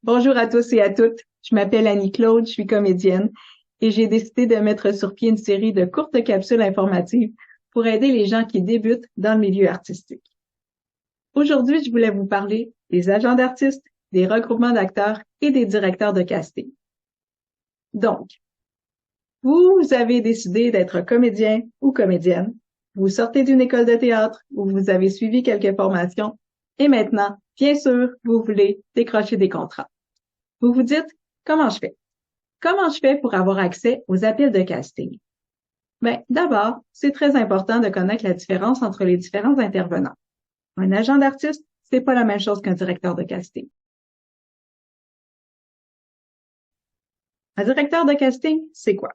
Bonjour à tous et à toutes. Je m'appelle Annie-Claude, je suis comédienne et j'ai décidé de mettre sur pied une série de courtes capsules informatives pour aider les gens qui débutent dans le milieu artistique. Aujourd'hui, je voulais vous parler des agents d'artistes, des regroupements d'acteurs et des directeurs de casting. Donc, vous avez décidé d'être comédien ou comédienne, vous sortez d'une école de théâtre ou vous avez suivi quelques formations et maintenant, bien sûr, vous voulez décrocher des contrats. Vous vous dites, comment je fais? Comment je fais pour avoir accès aux appels de casting? Bien, d'abord, c'est très important de connaître la différence entre les différents intervenants. Un agent d'artiste, c'est pas la même chose qu'un directeur de casting. Un directeur de casting, c'est quoi?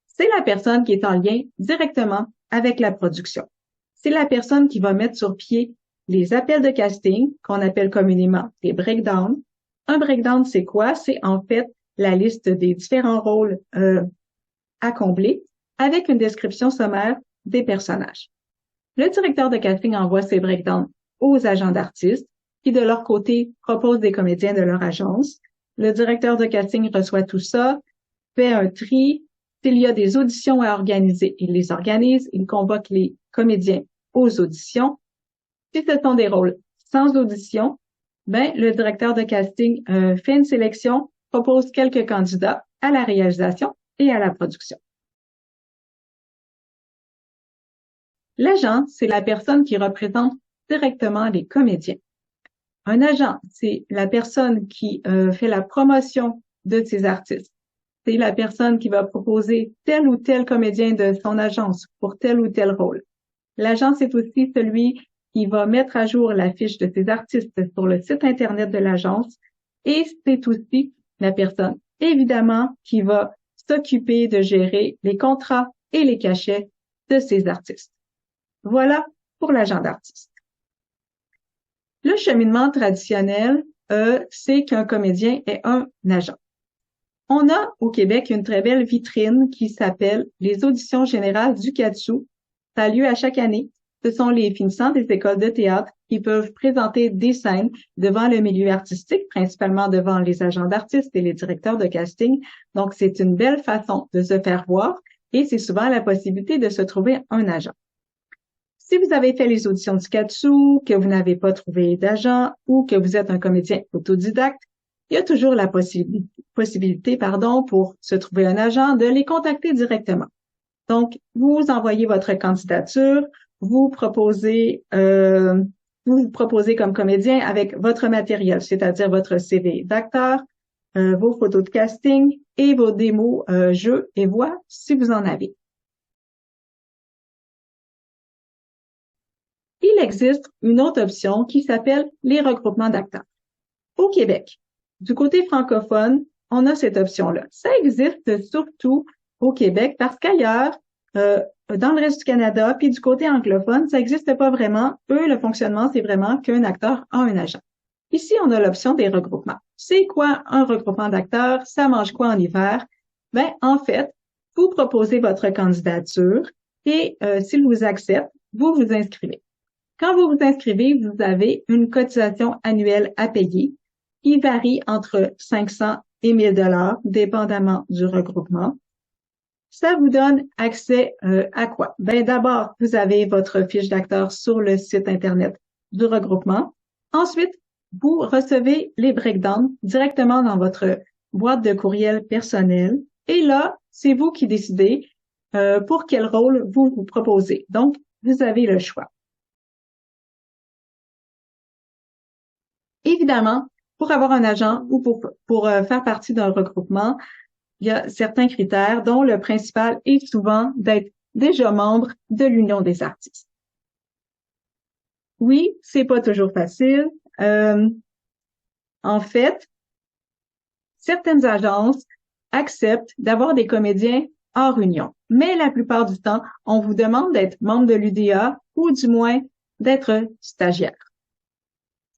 C'est la personne qui est en lien directement avec la production. C'est la personne qui va mettre sur pied les appels de casting, qu'on appelle communément des breakdowns. Un breakdown, c'est quoi? C'est en fait la liste des différents rôles à combler avec une description sommaire des personnages. Le directeur de casting envoie ses breakdowns aux agents d'artistes qui, de leur côté, proposent des comédiens de leur agence. Le directeur de casting reçoit tout ça, fait un tri. S'il y a des auditions à organiser, il les organise, il convoque les comédiens aux auditions. Si ce sont des rôles sans audition, ben, le directeur de casting fait une sélection, propose quelques candidats à la réalisation et à la production. L'agent, c'est la personne qui représente directement les comédiens. Un agent, c'est la personne qui fait la promotion de ses artistes. C'est la personne qui va proposer tel ou tel comédien de son agence pour tel ou tel rôle. L'agent, c'est aussi celui qui va mettre à jour la fiche de ses artistes sur le site Internet de l'agence. Et c'est aussi la personne, évidemment, qui va s'occuper de gérer les contrats et les cachets de ses artistes. Voilà pour l'agent d'artiste. Le cheminement traditionnel, c'est qu'un comédien est un agent. On a au Québec une très belle vitrine qui s'appelle les auditions générales du CADSU. Ça a lieu à chaque année. Ce sont les finissants des écoles de théâtre qui peuvent présenter des scènes devant le milieu artistique, principalement devant les agents d'artistes et les directeurs de casting. Donc, c'est une belle façon de se faire voir et c'est souvent la possibilité de se trouver un agent. Si vous avez fait les auditions du CADSU, que vous n'avez pas trouvé d'agent ou que vous êtes un comédien autodidacte, il y a toujours la possibilité, pour se trouver un agent, de les contacter directement. Donc, vous envoyez votre candidature, vous proposez comme comédien avec votre matériel, c'est-à-dire votre CV d'acteur, vos photos de casting et vos démos jeux et voix si vous en avez. Il existe une autre option qui s'appelle les regroupements d'acteurs. Au Québec, du côté francophone, on a cette option-là. Ça existe surtout au Québec parce qu'ailleurs, dans le reste du Canada, puis du côté anglophone, ça n'existe pas vraiment. Eux, le fonctionnement, c'est vraiment qu'un acteur a un agent. Ici, on a l'option des regroupements. C'est quoi un regroupement d'acteurs? Ça mange quoi en hiver? Ben, en fait, vous proposez votre candidature et s'ils vous acceptent, vous vous inscrivez. Quand vous vous inscrivez, vous avez une cotisation annuelle à payer qui varie entre 500 et 1000 dollars, dépendamment du regroupement. Ça vous donne accès à quoi? Ben d'abord, vous avez votre fiche d'acteur sur le site Internet du regroupement. Ensuite, vous recevez les breakdowns directement dans votre boîte de courriel personnelle. Et là, c'est vous qui décidez pour quel rôle vous vous proposez. Donc, vous avez le choix. Évidemment, pour avoir un agent ou pour faire partie d'un regroupement, il y a certains critères, dont le principal est souvent d'être déjà membre de l'Union des artistes. Oui, c'est pas toujours facile. En fait, certaines agences acceptent d'avoir des comédiens hors union, mais la plupart du temps, on vous demande d'être membre de l'UDA ou du moins d'être stagiaire.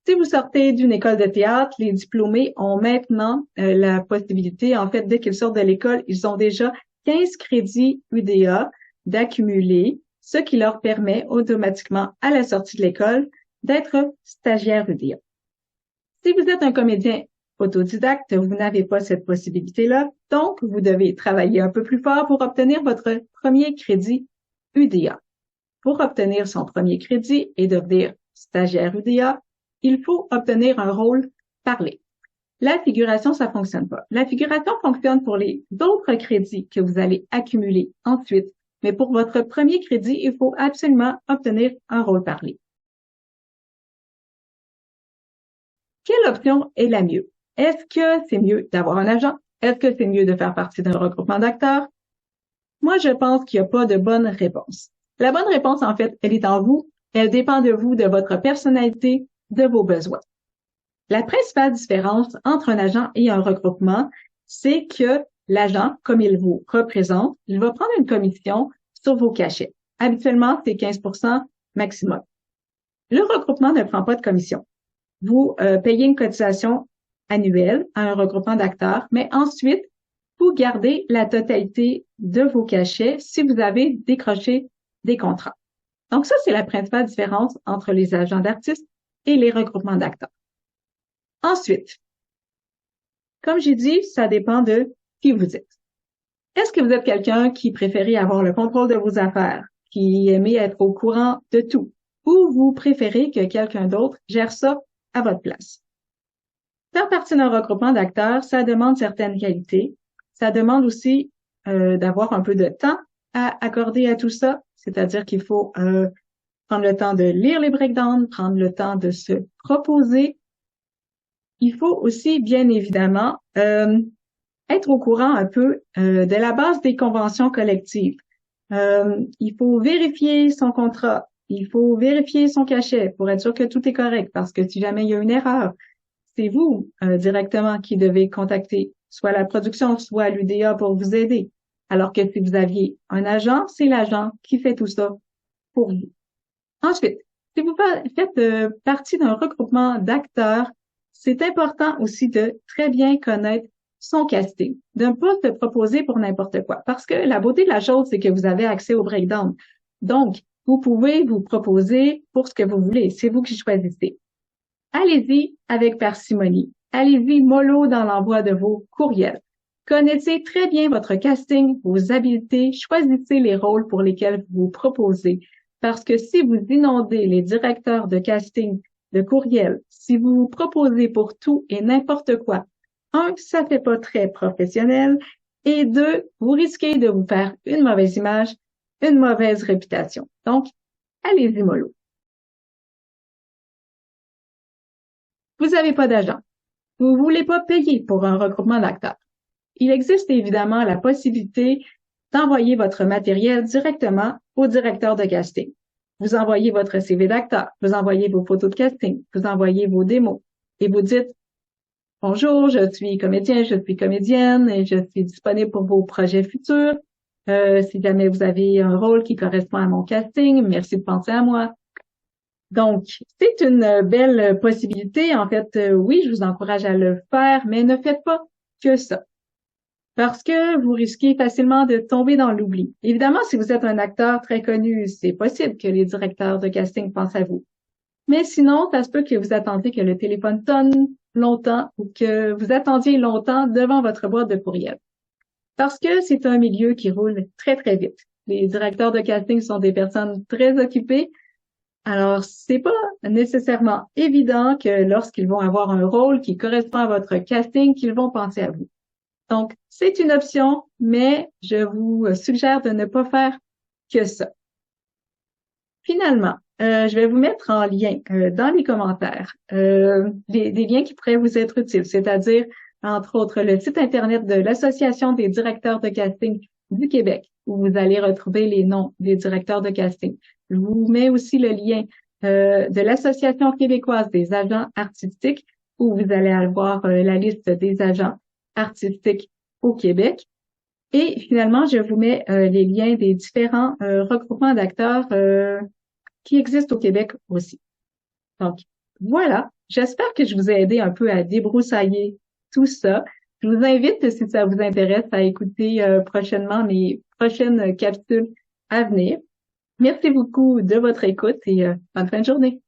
Si vous sortez d'une école de théâtre, les diplômés ont maintenant la possibilité, en fait, dès qu'ils sortent de l'école, ils ont déjà 15 crédits UDA d'accumuler, ce qui leur permet automatiquement, à la sortie de l'école, d'être stagiaire UDA. Si vous êtes un comédien autodidacte, vous n'avez pas cette possibilité-là. Donc, vous devez travailler un peu plus fort pour obtenir votre premier crédit UDA. Pour obtenir son premier crédit et devenir stagiaire UDA, il faut obtenir un rôle parlé. La figuration, ça fonctionne pas. La figuration fonctionne pour les autres crédits que vous allez accumuler ensuite, mais pour votre premier crédit, il faut absolument obtenir un rôle parlé. Quelle option est la mieux? Est-ce que c'est mieux d'avoir un agent? Est-ce que c'est mieux de faire partie d'un regroupement d'acteurs? Moi, je pense qu'il n'y a pas de bonne réponse. La bonne réponse, en fait, elle est en vous. Elle dépend de vous, de votre personnalité, de vos besoins. La principale différence entre un agent et un regroupement, c'est que l'agent, comme il vous représente, il va prendre une commission sur vos cachets. Habituellement, c'est 15% maximum. Le regroupement ne prend pas de commission. Vous payez une cotisation annuelle à un regroupement d'acteurs, mais ensuite, vous gardez la totalité de vos cachets si vous avez décroché des contrats. Donc ça, c'est la principale différence entre les agents d'artistes et les regroupements d'acteurs. Ensuite, comme j'ai dit, ça dépend de qui vous êtes. Est-ce que vous êtes quelqu'un qui préfère avoir le contrôle de vos affaires, qui aimait être au courant de tout, ou vous préférez que quelqu'un d'autre gère ça à votre place? Faire partie d'un regroupement d'acteurs, ça demande certaines qualités. Ça demande aussi d'avoir un peu de temps à accorder à tout ça, c'est-à-dire qu'il faut prendre le temps de lire les breakdowns, prendre le temps de se proposer. Il faut aussi, bien évidemment, être au courant un peu de la base des conventions collectives. Il faut vérifier son contrat, il faut vérifier son cachet pour être sûr que tout est correct, parce que si jamais il y a une erreur, c'est vous directement qui devez contacter soit la production, soit l'UDA pour vous aider. Alors que si vous aviez un agent, c'est l'agent qui fait tout ça pour vous. Ensuite, si vous faites partie d'un regroupement d'acteurs, c'est important aussi de très bien connaître son casting, de ne pas se proposer pour n'importe quoi. Parce que la beauté de la chose, c'est que vous avez accès au breakdown. Donc, vous pouvez vous proposer pour ce que vous voulez. C'est vous qui choisissez. Allez-y avec parcimonie. Allez-y mollo dans l'envoi de vos courriels. Connaissez très bien votre casting, vos habiletés, choisissez les rôles pour lesquels vous vous proposez. Parce que si vous inondez les directeurs de casting de courriels, si vous vous proposez pour tout et n'importe quoi, un, ça fait pas très professionnel, et deux, vous risquez de vous faire une mauvaise image, une mauvaise réputation. Donc, allez-y mollo. Vous n'avez pas d'agent. Vous voulez pas payer pour un regroupement d'acteurs. Il existe évidemment la possibilité d'envoyer votre matériel directement au directeur de casting. Vous envoyez votre CV d'acteur, vous envoyez vos photos de casting, vous envoyez vos démos et vous dites « Bonjour, je suis comédien, je suis comédienne et je suis disponible pour vos projets futurs. Si jamais vous avez un rôle qui correspond à mon casting, merci de penser à moi. » Donc, c'est une belle possibilité. En fait, oui, je vous encourage à le faire, mais ne faites pas que ça. Parce que vous risquez facilement de tomber dans l'oubli. Évidemment, si vous êtes un acteur très connu, c'est possible que les directeurs de casting pensent à vous. Mais sinon, ça se peut que vous attendiez que le téléphone sonne longtemps ou que vous attendiez longtemps devant votre boîte de courriel. Parce que c'est un milieu qui roule très, très vite. Les directeurs de casting sont des personnes très occupées. Alors, c'est pas nécessairement évident que lorsqu'ils vont avoir un rôle qui correspond à votre casting, qu'ils vont penser à vous. Donc, c'est une option, mais je vous suggère de ne pas faire que ça. Finalement, je vais vous mettre en lien dans les commentaires des liens qui pourraient vous être utiles, c'est-à-dire, entre autres, le site Internet de l'Association des directeurs de casting du Québec, où vous allez retrouver les noms des directeurs de casting. Je vous mets aussi le lien de l'Association québécoise des agents artistiques, où vous allez avoir la liste des agents artistiques au Québec. Et finalement, je vous mets les liens des différents regroupements d'acteurs qui existent au Québec aussi. Donc, voilà. J'espère que je vous ai aidé un peu à débroussailler tout ça. Je vous invite, si ça vous intéresse, à écouter prochainement mes prochaines capsules à venir. Merci beaucoup de votre écoute et bonne fin de journée.